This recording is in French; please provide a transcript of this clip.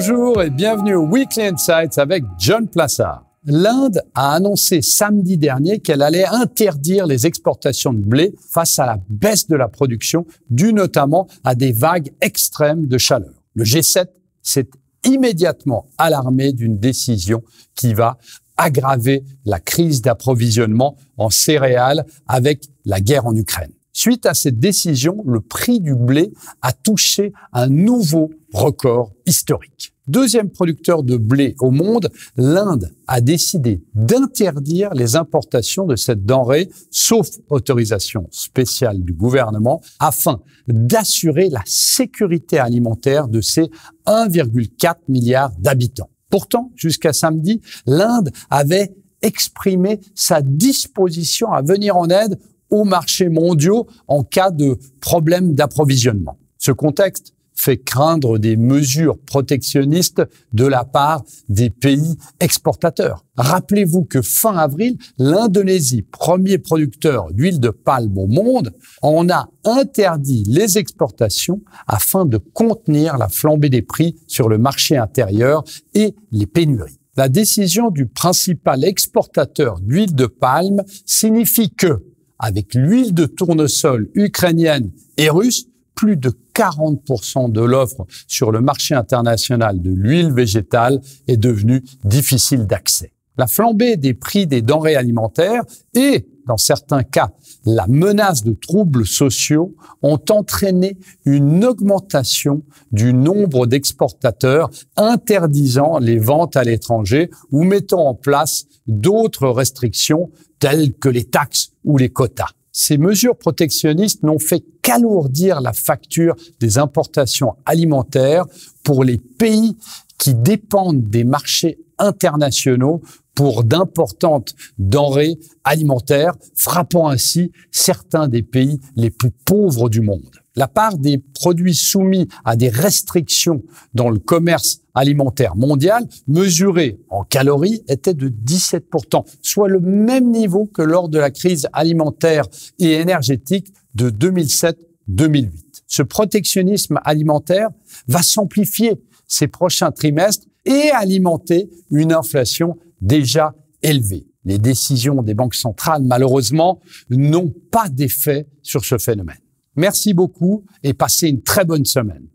Bonjour et bienvenue au Weekly Insights avec John Plassard. L'Inde a annoncé samedi dernier qu'elle allait interdire les exportations de blé face à la baisse de la production, due notamment à des vagues extrêmes de chaleur. Le G7 s'est immédiatement alarmé d'une décision qui va aggraver la crise d'approvisionnement en céréales avec la guerre en Ukraine. Suite à cette décision, le prix du blé a touché un nouveau record historique. Deuxième producteur de blé au monde, l'Inde a décidé d'interdire les importations de cette denrée, sauf autorisation spéciale du gouvernement, afin d'assurer la sécurité alimentaire de ses 1,4 milliard d'habitants. Pourtant, jusqu'à samedi, l'Inde avait exprimé sa disposition à venir en aide aux marchés mondiaux en cas de problème d'approvisionnement. Ce contexte fait craindre des mesures protectionnistes de la part des pays exportateurs. Rappelez-vous que fin avril, l'Indonésie, premier producteur d'huile de palme au monde, en a interdit les exportations afin de contenir la flambée des prix sur le marché intérieur et les pénuries. La décision du principal exportateur d'huile de palme signifie que, avec l'huile de tournesol ukrainienne et russe, plus de 40% de l'offre sur le marché international de l'huile végétale est devenue difficile d'accès. La flambée des prix des denrées alimentaires et, dans certains cas, la menace de troubles sociaux ont entraîné une augmentation du nombre d'exportateurs interdisant les ventes à l'étranger ou mettant en place d'autres restrictions telles que les taxes ou les quotas. Ces mesures protectionnistes n'ont fait qu'alourdir la facture des importations alimentaires pour les pays qui dépendent des marchés internationaux pour d'importantes denrées alimentaires, frappant ainsi certains des pays les plus pauvres du monde. La part des produits soumis à des restrictions dans le commerce alimentaire mondial, mesurée en calories, était de 17%, soit le même niveau que lors de la crise alimentaire et énergétique de 2007-2008. Ce protectionnisme alimentaire va s'amplifier ces prochains trimestres et alimenter une inflation déjà élevée. Les décisions des banques centrales, malheureusement, n'ont pas d'effet sur ce phénomène. Merci beaucoup et passez une très bonne semaine.